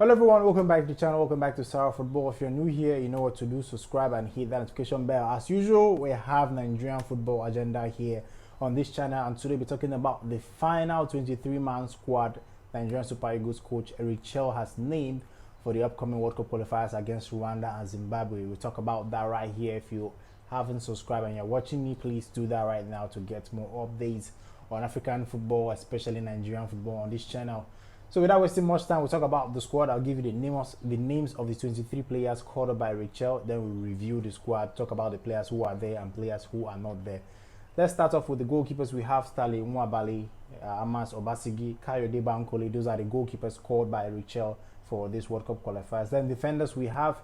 Hello everyone, welcome back to the channel, welcome back to Sarah Football. If you're new here, you know what to do. Subscribe and hit that notification bell. As usual, we have Nigerian football agenda here on this channel, and today we're talking about the final 23-man squad Nigerian Super Eagles coach Chelle has named for the upcoming World Cup qualifiers against Rwanda and Zimbabwe. We'll talk about that right here. If you haven't subscribed and you're watching me, please do that right now to get more updates on African football, especially Nigerian football on this channel. So without wasting much time, we'll talk about the squad. I'll give you the names of the 23 players called up by Chelle. Then we'll review the squad, talk about the players who are there and players who are not there. Let's start off with the goalkeepers. We have Stanley Nwabali, Amas Obasigi, Kayode Bankole. Those are the goalkeepers called by Chelle for this World Cup qualifiers. Then defenders, we have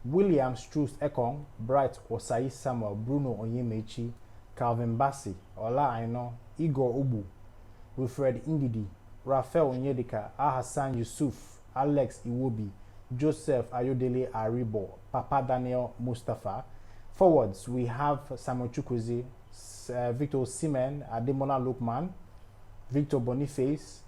William Struth Ekong, Bright Osai Samuel, Bruno Onyemechi, Calvin Bassi, Ola Aino, Igor Ubu, Wilfred Ndidi, Raphael Onyedika, Ahassan Yusuf, Alex Iwobi, Joseph Ayodele Aribo, Papa Daniel Mustafa. Forwards, we have Samuel Chukwueze, Victor Osimhen, Ademola Lookman, Victor Boniface,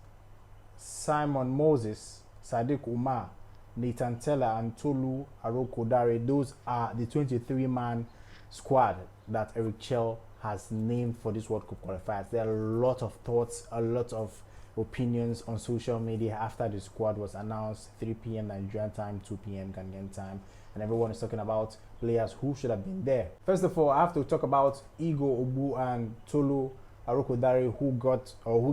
Simon Moses, Sadiq Umar, Nathan Teller, and Tolu Arokodare. Those are the 23-man squad that Chelle has named for this World Cup qualifiers. There are a lot of thoughts, a lot of opinions on social media after the squad was announced. 3 p.m. Nigerian time, 2 p.m. Ghanaian time, and everyone is talking about players who should have been there. First of all, I have to talk about Igor Ubu and Tolu Arokodare, who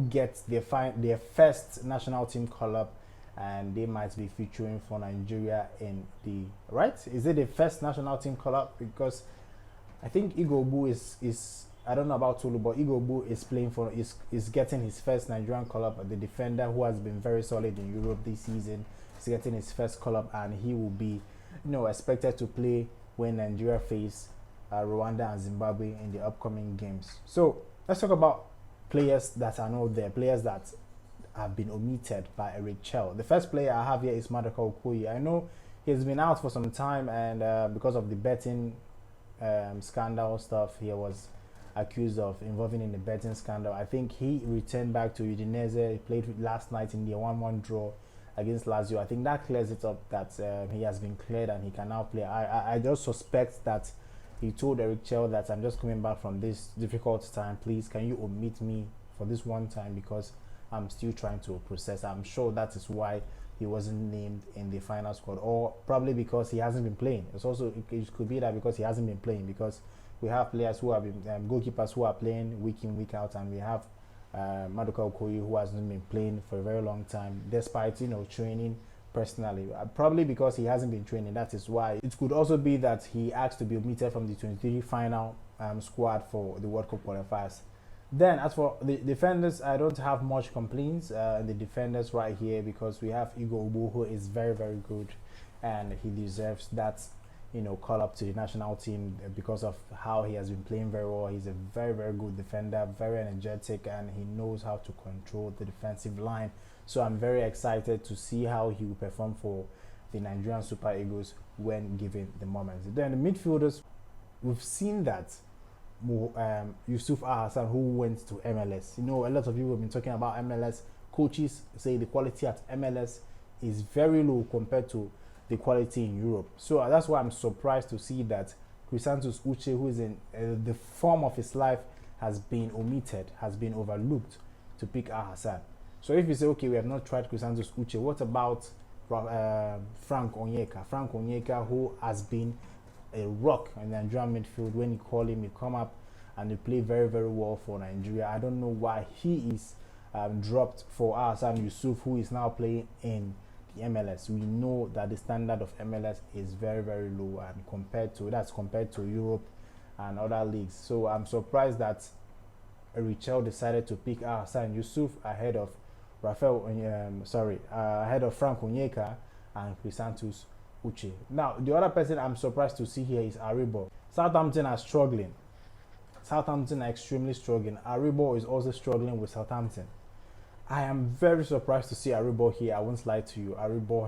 gets their first national team call-up, and they might be featuring for Nigeria in the Is it the first national team call-up? Because I think Igor Ubu is I don't know about Tolu, but Igor Ubu is playing for is getting his first Nigerian call-up. The defender who has been very solid in Europe this season is getting his first call-up, and he will be, expected to play when Nigeria face Rwanda and Zimbabwe in the upcoming games. So let's talk about players that are not there, players that have been omitted by Chelle. The first player I have here is Maduka Okoye. I know he's been out for some time, and because of the betting scandal stuff, he was accused of involving in the betting scandal. I think he returned back to Udinese. He played last night in the 1-1 draw against Lazio. I think that clears it up that he has been cleared and he can now play. I just suspect that he told Chelle that I'm just coming back from this difficult time. Please, can you omit me for this one time because I'm still trying to process. I'm sure that is why he wasn't named in the final squad, or probably because he hasn't been playing. It could be that because he hasn't been playing, because we have players who have been goalkeepers who are playing week in, week out, and we have Maduka Okoye who hasn't been playing for a very long time, despite training personally. Probably because he hasn't been training, that is why. It could also be that he asked to be omitted from the 23 final squad for the World Cup qualifiers. Then, as for the defenders, I don't have much complaints. The defenders right here, because we have Igor Ubu, who is very, very good, and he deserves that call up to the national team because of how he has been playing very well. He's a very, very good defender, very energetic, and he knows how to control the defensive line. So I'm very excited to see how he will perform for the Nigerian Super Eagles when given the moment. Then the midfielders, we've seen that Yusuf Ahassan, who went to MLS. A lot of people have been talking about MLS. Coaches say the quality at MLS is very low compared to the quality in Europe. So that's why I'm surprised to see that Chrysanthus Uche, who is in the form of his life, has been omitted, has been overlooked to pick Ahassan. So if you say, okay, we have not tried Chrysanthus Uche, what about Frank Onyeka? Frank Onyeka, who has been a rock in the Nigerian midfield. When you call him, he come up and he play very, very well for Nigeria. I don't know why he is dropped for Ahassan Yusuf, who is now playing in the MLS. We know that the standard of MLS is very, very low, and compared to Europe and other leagues. So I'm surprised that Chelle decided to pick Ahassan Yusuf ahead of ahead of Frank Onyeka and Chrysanthus Uche. Now, the other person I'm surprised to see here is Aribo. Southampton are struggling. Southampton are extremely struggling. Aribo is also struggling with Southampton. I am very surprised to see Aribo here. I won't lie to you. Aribo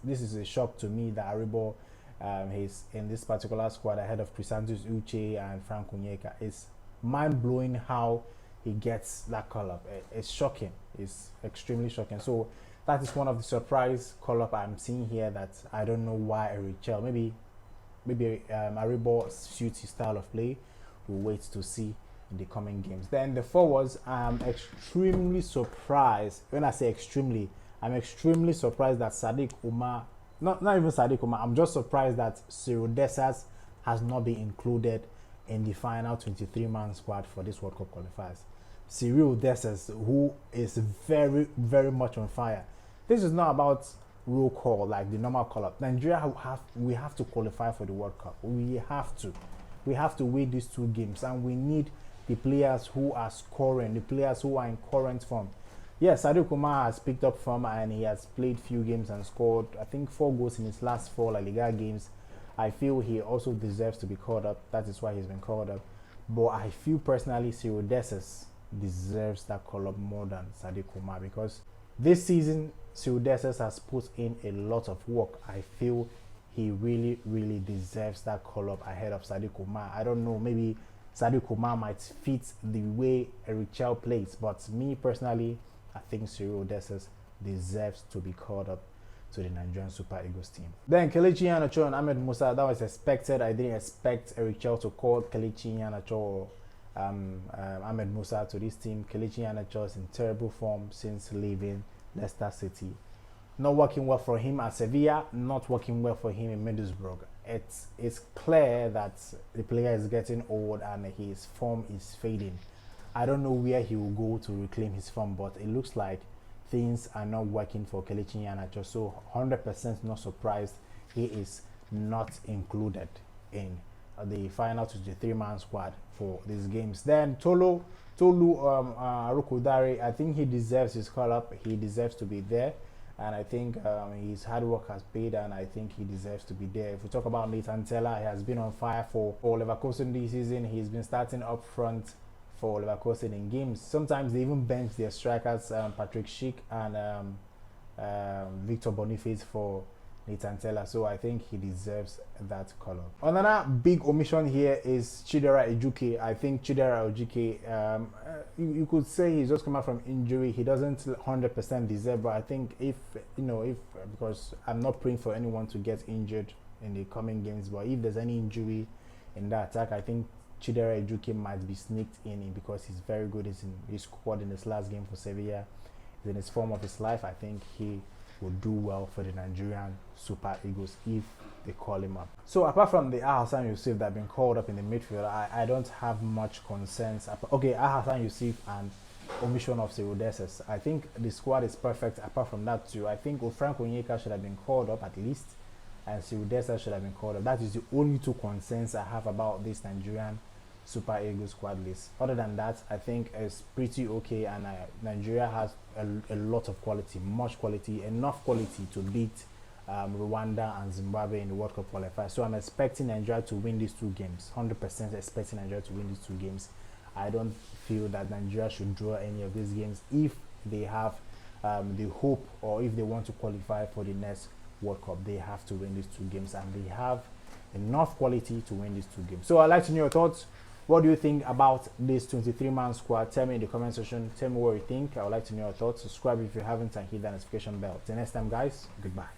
this is a shock to me that Aribo is in this particular squad ahead of Chrysanthus Uche and Frank Onyeka. It's mind-blowing how he gets that call up. It's shocking. It's extremely shocking. So that is one of the surprise call-up I'm seeing here that I don't know why Chelle. Maybe Aribo suits his style of play. We'll wait to see in the coming games. Then the forwards, I'm extremely surprised. When I say extremely, I'm extremely surprised that Sadiq Umar, not even Sadiq Umar, I'm just surprised that Cyril Dessers has not been included in the final 23-man squad for this World Cup qualifiers. Cyril Dessers, who is very, very much on fire. This is not about roll call like the normal call-up. Nigeria we have to qualify for the World Cup. We have to win these two games, and we need the players who are scoring, the players who are in current form. Yes, Sadiq Umar has picked up form and he has played few games and scored, I think, 4 goals in his last 4 La Liga games. I feel he also deserves to be called up. That is why he's been called up. But I feel personally Cyril Dessers deserves that call-up more than Sadiq Umar, because this season Cyril Dessers has put in a lot of work. I feel he really, really deserves that call-up ahead of Sadiq Umar. I don't know, maybe Sadiq Umar might fit the way Chelle plays, but me personally, I think Cyril Dessers deserves to be called up to the Nigerian Super Eagles team. Then Kelechi Iheanacho and Ahmed Musa, that was expected. I didn't expect Chelle to call Kelechi Iheanacho or Ahmed Musa to this team. Kelechi Iheanacho is in terrible form since leaving Leicester City. Not working well for him at Sevilla, not working well for him in Middlesbrough. It's clear that the player is getting old and his form is fading. I don't know where he will go to reclaim his form, but it looks like things are not working for Kelechi Iheanacho. So 100% not surprised he is not included in the final 23-man squad for these games. Then Tolu Arokodare, I think he deserves his call-up. He deserves to be there. And I think his hard work has paid, and I think he deserves to be there. If we talk about Nathan Tella, he has been on fire for Leverkusen this season. He's been starting up front for Leverkusen in games. Sometimes they even bench their strikers, Patrick Schick and Victor Boniface for Nathan Tella. So I think he deserves that color. Another big omission here is Chidera Ejuke. I think Chidera Ejuke, you could say he's just come out from injury. He doesn't 100% deserve, but I think if because I'm not praying for anyone to get injured in the coming games, but if there's any injury in that attack, I think Chidera Ejuke might be sneaked in because he's very good. He scored in his last game for Sevilla. He's in his form of his life. I think he will do well for the Nigerian Super Eagles if they call him up. So apart from the Hassan Yusuf that have been called up in the midfield, I don't have much concerns. Okay, Hassan Yusuf and omission of Cyril Dessers. I think the squad is perfect apart from that too. I think Frank Onyeka should have been called up at least, and Cyril Dessers should have been called up. That is the only 2 concerns I have about this Nigerian Super Eagles squad list. Other than that, I think it's pretty okay, and Nigeria has a lot of quality, much quality, enough quality to beat Rwanda and Zimbabwe in the World Cup qualifiers. So I'm expecting Nigeria to win these 2 games. 100% expecting Nigeria to win these 2 games. I don't feel that Nigeria should draw any of these games if they have the hope, or if they want to qualify for the next World Cup. They have to win these 2 games, and they have enough quality to win these 2 games. So I'd like to know your thoughts. What do you think about this 23-man squad? Tell me in the comment section. Tell me what you think. I would like to know your thoughts. Subscribe if you haven't, and hit that notification bell. Till next time, guys. Goodbye.